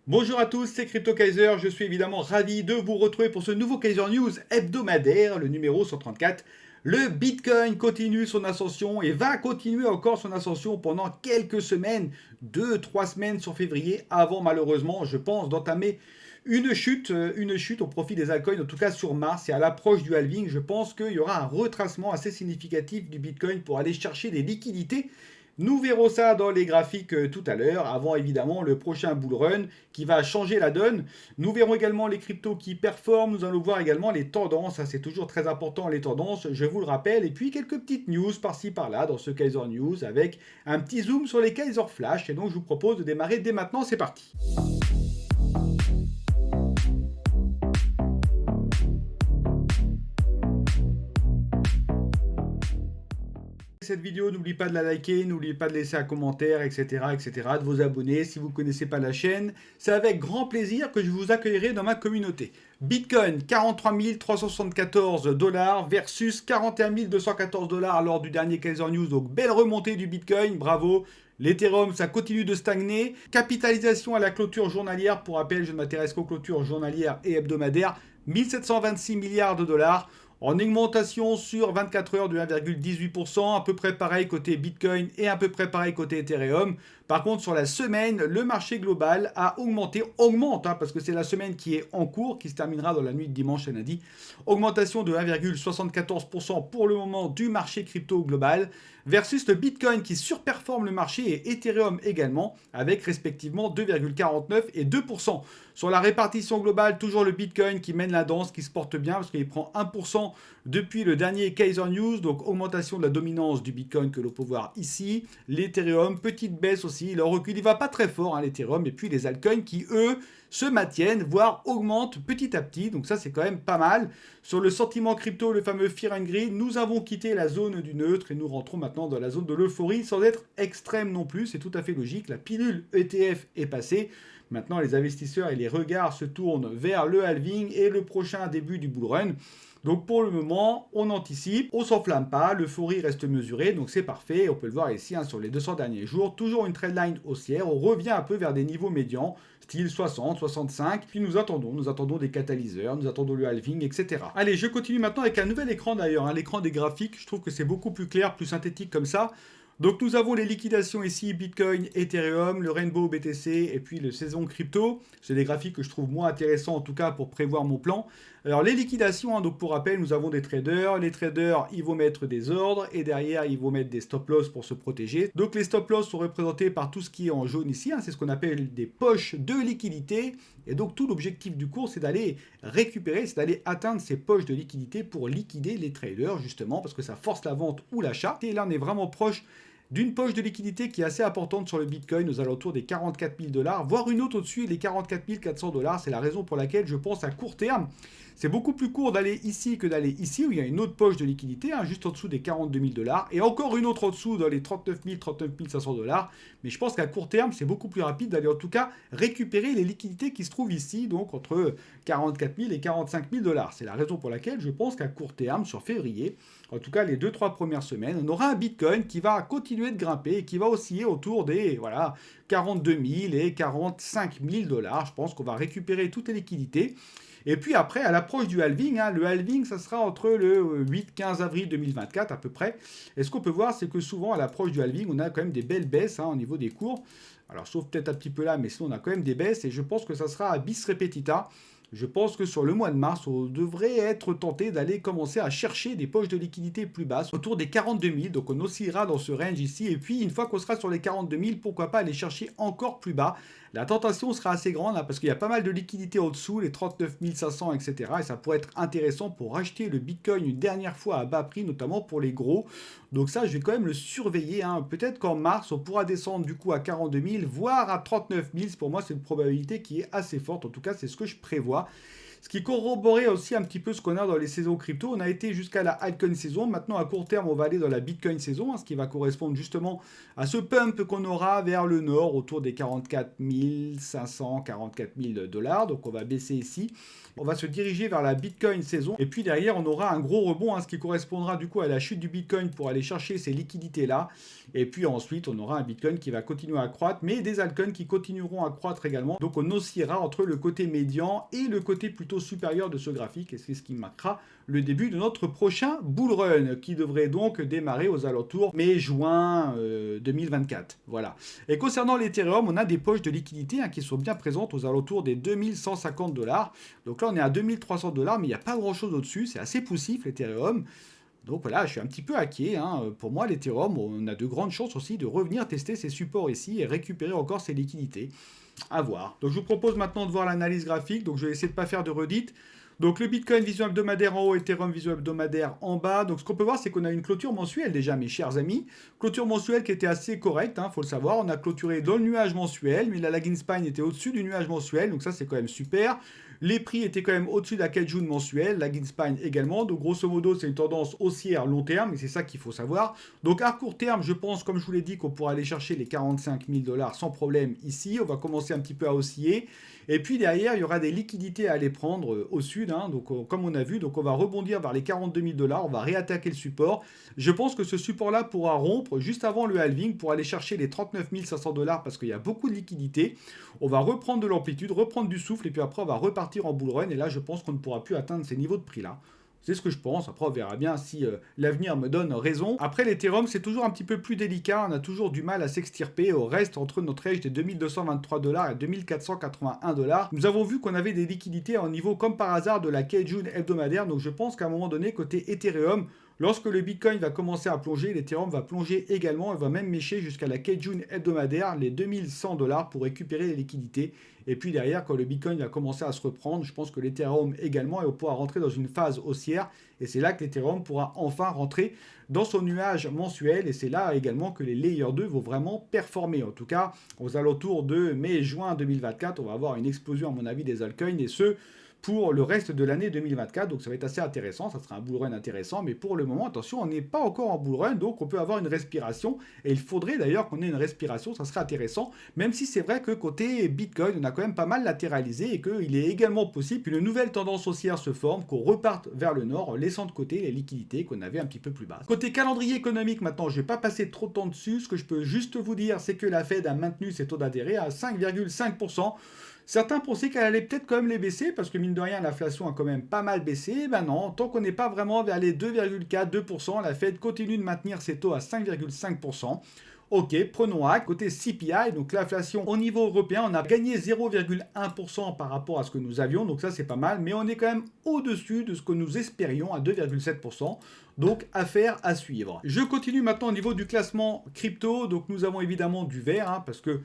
Bonjour à tous, c'est Crypto Kaiser. Je suis évidemment ravi de vous retrouver pour ce nouveau Kaiser News hebdomadaire, le numéro 134. Le Bitcoin continue son ascension et va continuer encore son ascension pendant quelques semaines, 2, 3 semaines sur février, avant malheureusement, je pense, d'entamer une chute au profit des altcoins, en tout cas sur Mars. Et à l'approche du halving, je pense qu'il y aura un retracement assez significatif du Bitcoin pour aller chercher des liquidités. Nous verrons ça dans les graphiques tout à l'heure, avant évidemment le prochain bull run qui va changer la donne. Nous verrons également les cryptos qui performent, nous allons voir également les tendances, ça c'est toujours très important les tendances, je vous le rappelle, et puis quelques petites news par-ci par-là dans ce Kaiser News avec un petit zoom sur les Kaiser Flash, et donc je vous propose de démarrer dès maintenant, c'est parti. Cette vidéo, n'oubliez pas de la liker, n'oubliez pas de laisser un commentaire, etc., etc., de vous abonner si vous ne connaissez pas la chaîne. C'est avec grand plaisir que je vous accueillerai dans ma communauté. Bitcoin, 43 374 dollars versus 41 214 dollars lors du dernier Kaiser News. Donc, belle remontée du Bitcoin, bravo. L'Ethereum, ça continue de stagner. Capitalisation à la clôture journalière. Pour rappel, je ne m'intéresse qu'aux clôtures journalières et hebdomadaires. 1726 milliards de dollars. En augmentation sur 24 heures de 1,18%, à peu près pareil côté Bitcoin et à peu près pareil côté Ethereum. Par contre, sur la semaine, le marché global a augmente, parce que c'est la semaine qui est en cours, qui se terminera dans la nuit de dimanche à lundi. Augmentation de 1,74% pour le moment du marché crypto global, versus le Bitcoin qui surperforme le marché et Ethereum également, avec respectivement 2,49 et 2%. Sur la répartition globale, toujours le Bitcoin qui mène la danse, qui se porte bien, parce qu'il prend 1% depuis le dernier Kaiser News, donc augmentation de la dominance du Bitcoin que l'on peut voir ici. L'Ethereum, petite baisse aussi, le recul, il va pas très fort, l'Ethereum, et puis les altcoins qui, eux, se maintiennent, voire augmentent petit à petit, donc ça c'est quand même pas mal. Sur le sentiment crypto, le fameux Fear and Greed, nous avons quitté la zone du neutre et nous rentrons maintenant dans la zone de l'euphorie, sans être extrême non plus, c'est tout à fait logique, la pilule ETF est passée. Maintenant, les investisseurs et les regards se tournent vers le halving et le prochain début du bull run. Donc pour le moment, on anticipe, on s'enflamme pas, l'euphorie reste mesurée, donc c'est parfait. On peut le voir ici sur les 200 derniers jours, toujours une trendline haussière. On revient un peu vers des niveaux médians, style 60, 65. Puis nous attendons des catalyseurs, nous attendons le halving, etc. Allez, je continue maintenant avec un nouvel écran d'ailleurs, l'écran des graphiques. Je trouve que c'est beaucoup plus clair, plus synthétique comme ça. Donc nous avons les liquidations ici, Bitcoin, Ethereum, le Rainbow BTC et puis le saison crypto. C'est des graphiques que je trouve moins intéressants en tout cas pour prévoir mon plan. Alors les liquidations, donc pour rappel, nous avons des traders. Les traders, ils vont mettre des ordres et derrière, ils vont mettre des stop-loss pour se protéger. Donc les stop-loss sont représentés par tout ce qui est en jaune ici. C'est ce qu'on appelle des poches de liquidité. Et donc tout l'objectif du cours, c'est d'aller récupérer, c'est d'aller atteindre ces poches de liquidité pour liquider les traders justement parce que ça force la vente ou l'achat. Et là, on est vraiment proche d'une poche de liquidité qui est assez importante sur le Bitcoin aux alentours des 44 000 dollars, voire une autre au-dessus, les 44 400 dollars. C'est la raison pour laquelle je pense à court terme. C'est beaucoup plus court d'aller ici que d'aller ici, où il y a une autre poche de liquidité, juste en dessous des 42 000 dollars, et encore une autre en dessous dans les 39 500 dollars. Mais je pense qu'à court terme, c'est beaucoup plus rapide d'aller en tout cas récupérer les liquidités qui se trouvent ici, donc entre 44 000 et 45 000 dollars. C'est la raison pour laquelle je pense qu'à court terme, sur février, en tout cas les 2-3 premières semaines, on aura un Bitcoin qui va continuer de grimper et qui va osciller autour des 42 000 et 45 000 dollars. Je pense qu'on va récupérer toutes les liquidités. Et puis après, à l'approche du halving, le halving, ça sera entre le 8-15 avril 2024 à peu près. Et ce qu'on peut voir, c'est que souvent, à l'approche du halving, on a quand même des belles baisses au niveau des cours. Alors, sauf peut-être un petit peu là, mais sinon, on a quand même des baisses. Et je pense que ça sera à bis repetita. Je pense que sur le mois de mars, on devrait être tenté d'aller commencer à chercher des poches de liquidité plus basses, autour des 42 000. Donc on oscillera dans ce range ici. Et puis une fois qu'on sera sur les 42 000, pourquoi pas aller chercher encore plus bas. La tentation sera assez grande parce qu'il y a pas mal de liquidités au-dessous, les 39 500, etc. Et ça pourrait être intéressant pour acheter le Bitcoin une dernière fois à bas prix, notamment pour les gros. Donc ça, je vais quand même le surveiller. Peut-être qu'en mars, on pourra descendre du coup à 42 000, voire à 39 000. Pour moi, c'est une probabilité qui est assez forte. En tout cas, c'est ce que je prévois. Ce qui corroborait aussi un petit peu ce qu'on a dans les saisons crypto. On a été jusqu'à la altcoin saison. Maintenant, à court terme, on va aller dans la Bitcoin saison, ce qui va correspondre justement à ce pump qu'on aura vers le nord, autour des 44 500, 44 000 dollars. Donc, on va baisser ici. On va se diriger vers la Bitcoin saison. Et puis derrière, on aura un gros rebond, ce qui correspondra du coup à la chute du Bitcoin pour aller chercher ces liquidités-là. Et puis ensuite, on aura un Bitcoin qui va continuer à croître, mais des altcoins qui continueront à croître également. Donc on oscillera entre le côté médian et le côté plutôt supérieur de ce graphique. Et c'est ce qui marquera le début de notre prochain bull run, qui devrait donc démarrer aux alentours mai-juin 2024. Voilà. Et concernant l'Ethereum, on a des poches de liquidité qui sont bien présentes aux alentours des 2150 dollars. Donc là, on est à 2300 dollars, mais il n'y a pas grand-chose au-dessus. C'est assez poussif, l'Ethereum. Donc voilà, je suis un petit peu inquiet. Pour moi, l'Ethereum, on a de grandes chances aussi de revenir tester ces supports ici et récupérer encore ces liquidités. À voir. Donc je vous propose maintenant de voir l'analyse graphique. Donc je vais essayer de ne pas faire de redite. Donc le Bitcoin vision hebdomadaire en haut, Ethereum vision hebdomadaire en bas. Donc ce qu'on peut voir, c'est qu'on a une clôture mensuelle déjà, mes chers amis. Clôture mensuelle qui était assez correcte, faut le savoir. On a clôturé dans le nuage mensuel, mais la lagging spine était au-dessus du nuage mensuel, donc ça c'est quand même super. Les prix étaient quand même au-dessus de la 4 June mensuelle, la lagging spine également. Donc grosso modo, c'est une tendance haussière long terme, et c'est ça qu'il faut savoir. Donc à court terme, je pense, comme je vous l'ai dit, qu'on pourra aller chercher les 45 000 dollars sans problème ici. On va commencer un petit peu à osciller. Et puis derrière, il y aura des liquidités à aller prendre au sud. Donc, comme on a vu, donc on va rebondir vers les 42 000 dollars. On va réattaquer le support. Je pense que ce support-là pourra rompre juste avant le halving pour aller chercher les 39 500 dollars parce qu'il y a beaucoup de liquidités. On va reprendre de l'amplitude, reprendre du souffle et puis après, on va repartir en bull run. Et là, je pense qu'on ne pourra plus atteindre ces niveaux de prix-là. C'est ce que je pense. Après, on verra bien si l'avenir me donne raison. Après, l'Ethereum, c'est toujours un petit peu plus délicat. On a toujours du mal à s'extirper au reste entre notre range des 2223 dollars et 2481 dollars. Nous avons vu qu'on avait des liquidités en niveau, comme par hasard, de la K-June hebdomadaire. Donc, je pense qu'à un moment donné, côté Ethereum, lorsque le Bitcoin va commencer à plonger, l'Ethereum va plonger également. Elle va même mécher jusqu'à la K-June hebdomadaire, les 2100 dollars pour récupérer les liquidités. Et puis derrière, quand le Bitcoin va commencer à se reprendre, je pense que l'Ethereum également, et on pourra rentrer dans une phase haussière. Et c'est là que l'Ethereum pourra enfin rentrer dans son nuage mensuel. Et c'est là également que les Layer 2 vont vraiment performer. En tout cas, aux alentours de mai-juin 2024, on va avoir une explosion, à mon avis, des altcoins. Et ce, pour le reste de l'année 2024. Donc ça va être assez intéressant, ça sera un bull run intéressant, mais pour le moment, attention, on n'est pas encore en bull run, donc on peut avoir une respiration, et il faudrait d'ailleurs qu'on ait une respiration, ça serait intéressant, même si c'est vrai que côté Bitcoin, on a quand même pas mal latéralisé, et qu'il est également possible qu'une nouvelle tendance haussière se forme, qu'on reparte vers le nord, en laissant de côté les liquidités qu'on avait un petit peu plus basses. Côté calendrier économique, maintenant, je ne vais pas passer trop de temps dessus, ce que je peux juste vous dire, c'est que la Fed a maintenu ses taux d'intérêt à 5,5%. Certains pensaient qu'elle allait peut-être quand même les baisser, parce que mine de rien, l'inflation a quand même pas mal baissé. Ben non, tant qu'on n'est pas vraiment vers les 2,4, 2%, la Fed continue de maintenir ses taux à 5,5%. Ok, prenons acte. Côté CPI, donc l'inflation au niveau européen, on a gagné 0,1% par rapport à ce que nous avions, donc ça c'est pas mal, mais on est quand même au-dessus de ce que nous espérions à 2,7%. Donc affaire à suivre. Je continue maintenant au niveau du classement crypto. Donc nous avons évidemment du vert, parce que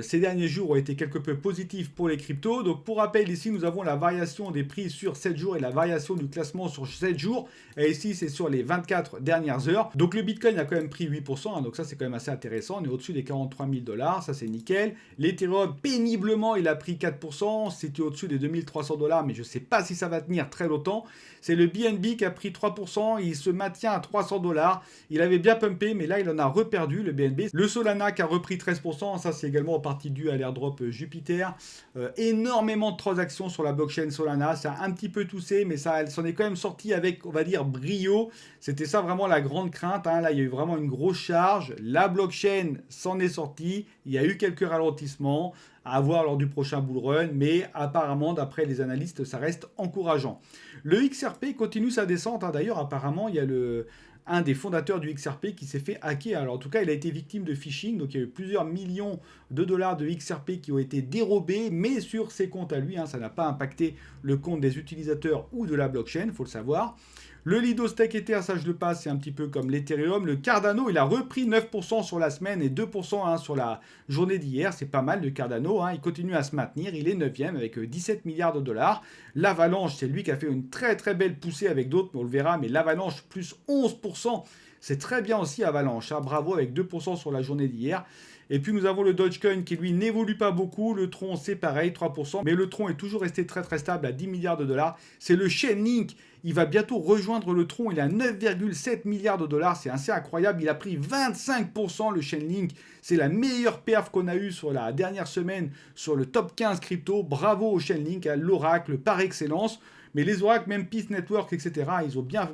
ces derniers jours ont été quelque peu positifs pour les cryptos. Donc pour rappel, ici nous avons la variation des prix sur 7 jours et la variation du classement sur 7 jours. Et ici c'est sur les 24 dernières heures. Donc le Bitcoin a quand même pris 8%, donc ça c'est quand même assez intéressant. On est au-dessus des 43 000 dollars, ça c'est nickel. L'Ethereum, péniblement, il a pris 4%. C'était au-dessus des 2300 dollars, mais je ne sais pas si ça va tenir très longtemps. C'est le BNB qui a pris 3%, il se maintient à 300 dollars. Il avait bien pumpé, mais là il en a reperdu, le BNB. Le Solana qui a repris 13%, ça c'est également en partie dû à l'airdrop Jupiter. Énormément de transactions sur la blockchain Solana, ça a un petit peu toussé, mais ça s'en est quand même sorti avec, on va dire, brio. C'était ça vraiment la grande crainte, là il y a eu vraiment une grosse charge. La blockchain s'en est sortie, il y a eu quelques ralentissements à voir lors du prochain bull run, mais apparemment, d'après les analystes, ça reste encourageant. Le XRP continue sa descente, d'ailleurs, apparemment, il y a un des fondateurs du XRP qui s'est fait hacker. Alors, en tout cas, il a été victime de phishing, donc il y a eu plusieurs millions de dollars de XRP qui ont été dérobés, mais sur ses comptes à lui, ça n'a pas impacté le compte des utilisateurs ou de la blockchain, il faut le savoir. Le Lido Stake Ether, ça je le passe, c'est un petit peu comme l'Ethereum. Le Cardano, il a repris 9% sur la semaine et 2% sur la journée d'hier. C'est pas mal le Cardano, il continue à se maintenir. Il est 9e avec 17 milliards de dollars. L'Avalanche, c'est lui qui a fait une très très belle poussée avec d'autres, mais on le verra. Mais l'Avalanche, plus 11%, c'est très bien aussi Avalanche. Bravo avec 2% sur la journée d'hier. Et puis nous avons le Dogecoin qui lui n'évolue pas beaucoup. Le Tron c'est pareil, 3%. Mais le Tron est toujours resté très très stable à 10 milliards de dollars. C'est le Chainlink. Il va bientôt rejoindre le Tron. Il a 9,7 milliards de dollars. C'est assez incroyable. Il a pris 25% le Chainlink. C'est la meilleure perf qu'on a eue sur la dernière semaine sur le top 15 crypto. Bravo au Chainlink, à l'oracle par excellence. Mais les oracles, même Peace Network, etc., ils ont bien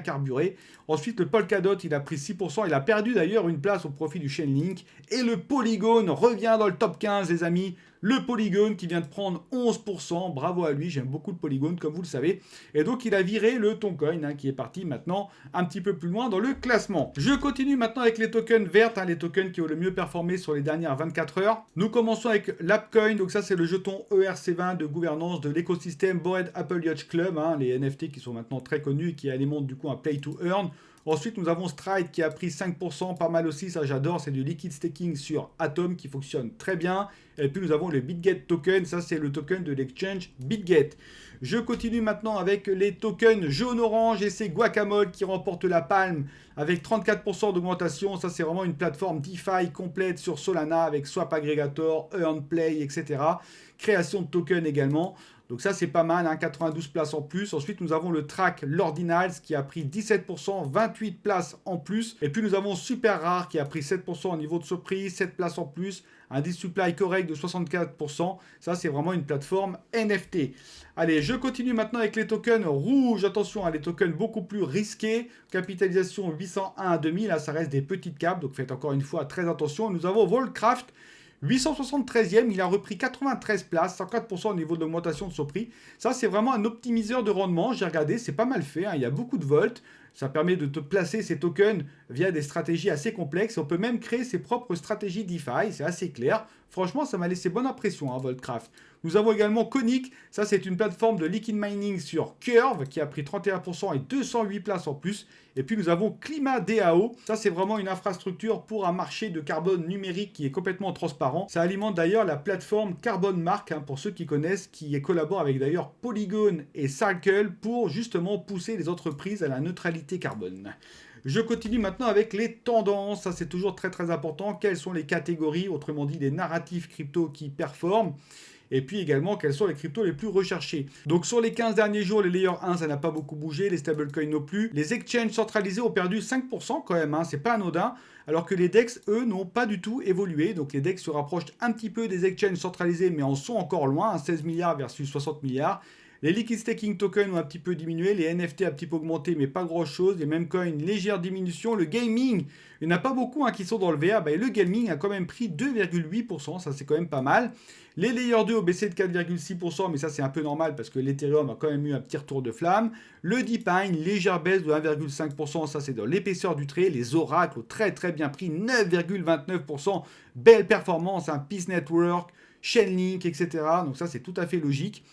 carburé. Ensuite, le Polkadot, il a pris 6%. Il a perdu d'ailleurs une place au profit du Chainlink. Et le Polygon revient dans le top 15, les amis. Le Polygon qui vient de prendre 11%. Bravo à lui, j'aime beaucoup le Polygon, comme vous le savez. Et donc, il a viré le Toncoin, qui est parti maintenant un petit peu plus loin dans le classement. Je continue maintenant avec les tokens verts, les tokens qui ont le mieux performé sur les dernières 24 heures. Nous commençons avec l'Apcoin. Donc ça, c'est le jeton ERC20 de gouvernance de l'écosystème Bored Apple Yacht Club, les NFT qui sont maintenant très connus et qui alimentent du coup un Play to Earn. Ensuite, nous avons Stride qui a pris 5%, pas mal aussi, ça j'adore, c'est du liquid staking sur Atom qui fonctionne très bien. Et puis nous avons le BitGet token, ça c'est le token de l'exchange BitGet. Je continue maintenant avec les tokens jaune-orange et c'est Guacamole qui remporte la palme avec 34% d'augmentation. Ça c'est vraiment une plateforme DeFi complète sur Solana avec Swap Aggregator, Earn Play, etc. Création de tokens également. Donc ça, c'est pas mal, 92 places en plus. Ensuite, nous avons le track l'Ordinals qui a pris 17%, 28 places en plus. Et puis, nous avons Super Rare qui a pris 7% au niveau de surprise, 7 places en plus. Un supply correct de 64%. Ça, c'est vraiment une plateforme NFT. Allez, je continue maintenant avec les tokens rouges. Attention, les tokens beaucoup plus risqués. Capitalisation 801 à 2000. Là, ça reste des petites capes. Donc, faites encore une fois très attention. Nous avons Volcraft. 873e, il a repris 93 places, 104% au niveau de l'augmentation de son prix. Ça, c'est vraiment un optimiseur de rendement. J'ai regardé, c'est pas mal fait. Il y a beaucoup de volts. Ça permet de te placer ces tokens via des stratégies assez complexes. On peut même créer ses propres stratégies DeFi. C'est assez clair. Franchement, ça m'a laissé bonne impression, Voltcraft. Nous avons également Conic. Ça, c'est une plateforme de liquid mining sur Curve qui a pris 31% et 208 places en plus. Et puis, nous avons Climat DAO. Ça, c'est vraiment une infrastructure pour un marché de carbone numérique qui est complètement transparent. Ça alimente d'ailleurs la plateforme Carbon Mark, pour ceux qui connaissent, qui collabore avec d'ailleurs Polygon et Circle pour justement pousser les entreprises à la neutralité carbone. Je continue maintenant avec les tendances. Ça, c'est toujours très très important. Quelles sont les catégories, autrement dit, les narratifs crypto qui performent? Et puis également, quels sont les cryptos les plus recherchés. Donc sur les 15 derniers jours, les Layer 1, ça n'a pas beaucoup bougé, les stablecoins non plus. Les exchanges centralisés ont perdu 5% quand même, c'est pas anodin. Alors que les DEX, eux, n'ont pas du tout évolué. Donc les DEX se rapprochent un petit peu des exchanges centralisés, mais en sont encore loin, 16 milliards versus 60 milliards. Les liquid staking tokens ont un petit peu diminué, les NFT un petit peu augmenté, mais pas grand chose. Les mêmes coins, une légère diminution. Le gaming, il n'y en a pas beaucoup qui sont dans le vert. Le gaming a quand même pris 2,8%, ça c'est quand même pas mal. Les Layer 2 ont baissé de 4,6%, mais ça c'est un peu normal parce que l'Ethereum a quand même eu un petit retour de flamme. Le DePine, une légère baisse de 1,5%, ça c'est dans l'épaisseur du trait. Les oracles ont très très bien pris 9,29%. Belle performance, Peace Network, Chainlink, etc. Donc ça c'est tout à fait logique.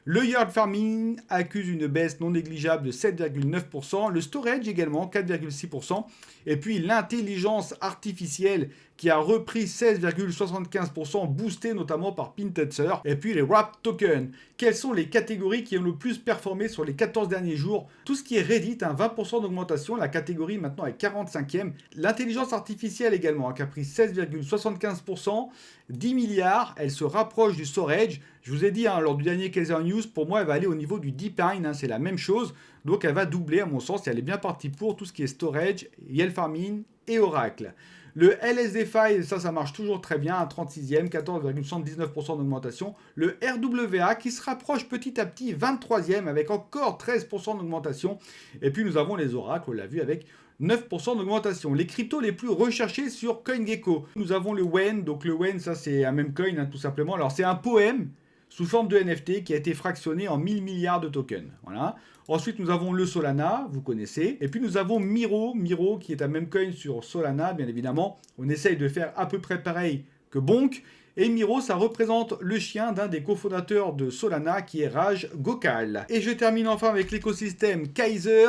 Le yield farming accuse une baisse non négligeable de 7,9%. Le storage également, 4,6%. Et puis l'intelligence artificielle qui a repris 16,75%, boosté notamment par Pintetsser. Et puis les wrap tokens. Quelles sont les catégories qui ont le plus performé sur les 14 derniers jours? Tout ce qui est Reddit, 20% d'augmentation. La catégorie maintenant est 45e. L'intelligence artificielle également, qui a pris 16,75%. 10 milliards, elle se rapproche du storage. Je vous ai dit lors du dernier Kaiser News, pour moi elle va aller au niveau du DePine, c'est la même chose. Donc elle va doubler à mon sens et elle est bien partie pour tout ce qui est storage, yield farming et Oracle. Le LSDFi, ça marche toujours très bien, à 36e, 14,79% d'augmentation. Le RWA qui se rapproche petit à petit, 23e, avec encore 13% d'augmentation. Et puis nous avons les oracles, on l'a vu, avec 9% d'augmentation. Les cryptos les plus recherchés sur CoinGecko. Nous avons le WEN, donc le WEN, ça c'est un même coin, tout simplement. Alors c'est un poème sous forme de NFT qui a été fractionné en 1000 milliards de tokens. Voilà. Ensuite, nous avons le Solana, vous connaissez. Et puis, nous avons Miro, qui est un même coin sur Solana, bien évidemment. On essaye de faire à peu près pareil que Bonk. Et Miro, ça représente le chien d'un des cofondateurs de Solana, qui est Raj Gokal. Et je termine enfin avec l'écosystème Kaiser.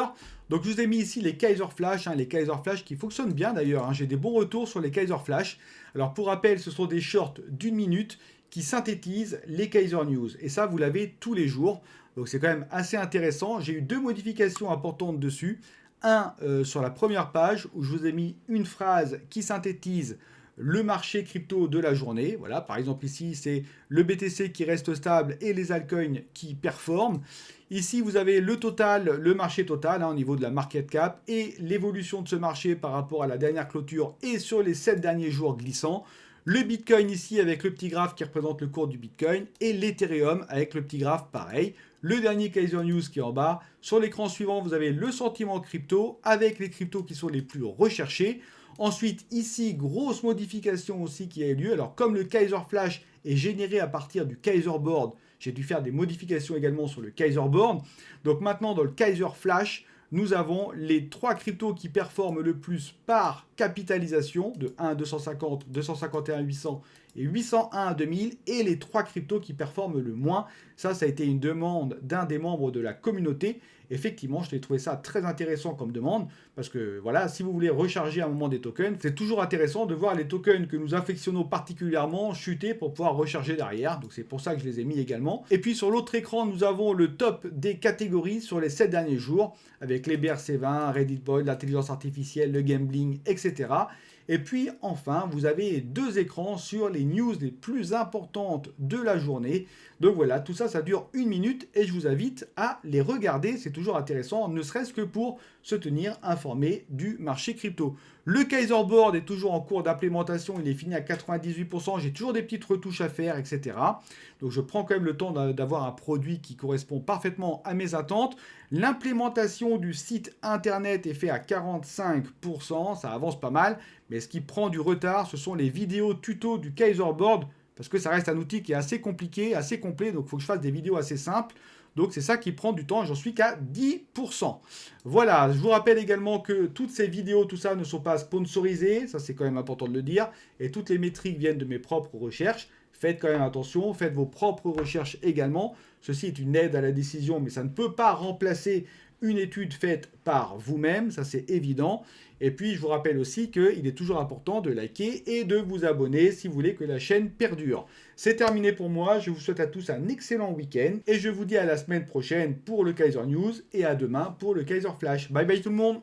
Donc, je vous ai mis ici les Kaiser Flash, les Kaiser Flash qui fonctionnent bien d'ailleurs. J'ai des bons retours sur les Kaiser Flash. Alors, pour rappel, ce sont des shorts d'1 minute qui synthétisent les Kaiser News. Et ça, vous l'avez tous les jours. Donc, c'est quand même assez intéressant. J'ai eu 2 modifications importantes dessus. Un sur la première page où je vous ai mis une phrase qui synthétise le marché crypto de la journée. Voilà, par exemple ici, c'est le BTC qui reste stable et les altcoins qui performent. Ici, vous avez le total, le marché total au niveau de la market cap et l'évolution de ce marché par rapport à la dernière clôture et sur les 7 derniers jours glissants. Le Bitcoin ici avec le petit graphe qui représente le cours du Bitcoin et l'Ethereum avec le petit graphe pareil. Le dernier Kaiser News qui est en bas. Sur l'écran suivant, vous avez le sentiment crypto avec les cryptos qui sont les plus recherchés. Ensuite, ici, grosse modification aussi qui a eu lieu. Alors, comme le Kaiser Flash est généré à partir du Kaiser Board, j'ai dû faire des modifications également sur le Kaiser Board. Donc maintenant, dans le Kaiser Flash, nous avons les 3 cryptos qui performent le plus par capitalisation, de 1 à 250, 251 à 800 et 801 à 2000, et les 3 cryptos qui performent le moins. Ça a été une demande d'un des membres de la communauté. Effectivement, je l'ai trouvé ça très intéressant comme demande, parce que voilà, si vous voulez recharger à un moment des tokens, c'est toujours intéressant de voir les tokens que nous affectionnons particulièrement chuter pour pouvoir recharger derrière. Donc c'est pour ça que je les ai mis également. Et puis sur l'autre écran, nous avons le top des catégories sur les 7 derniers jours, avec les BRC20, Reddit Boy, l'intelligence artificielle, le gambling, etc. Et puis enfin, vous avez 2 écrans sur les news les plus importantes de la journée. Donc voilà, tout ça, ça dure 1 minute et je vous invite à les regarder. C'est toujours intéressant, ne serait-ce que pour se tenir informé du marché crypto. Le Kaiser Board est toujours en cours d'implémentation, il est fini à 98%, j'ai toujours des petites retouches à faire, etc. Donc je prends quand même le temps d'avoir un produit qui correspond parfaitement à mes attentes. L'implémentation du site internet est fait à 45%, ça avance pas mal, mais ce qui prend du retard, ce sont les vidéos tuto du Kaiser Board, parce que ça reste un outil qui est assez compliqué, assez complet, donc il faut que je fasse des vidéos assez simples. Donc c'est ça qui prend du temps, j'en suis qu'à 10%. Voilà, je vous rappelle également que toutes ces vidéos, tout ça ne sont pas sponsorisées, ça c'est quand même important de le dire, et toutes les métriques viennent de mes propres recherches. Faites quand même attention, faites vos propres recherches également. Ceci est une aide à la décision, mais ça ne peut pas remplacer une étude faite par vous-même, ça c'est évident. Et puis je vous rappelle aussi qu'il est toujours important de liker et de vous abonner si vous voulez que la chaîne perdure. C'est terminé pour moi, je vous souhaite à tous un excellent week-end et je vous dis à la semaine prochaine pour le Kaiser News et à demain pour le Kaiser Flash. Bye bye tout le monde!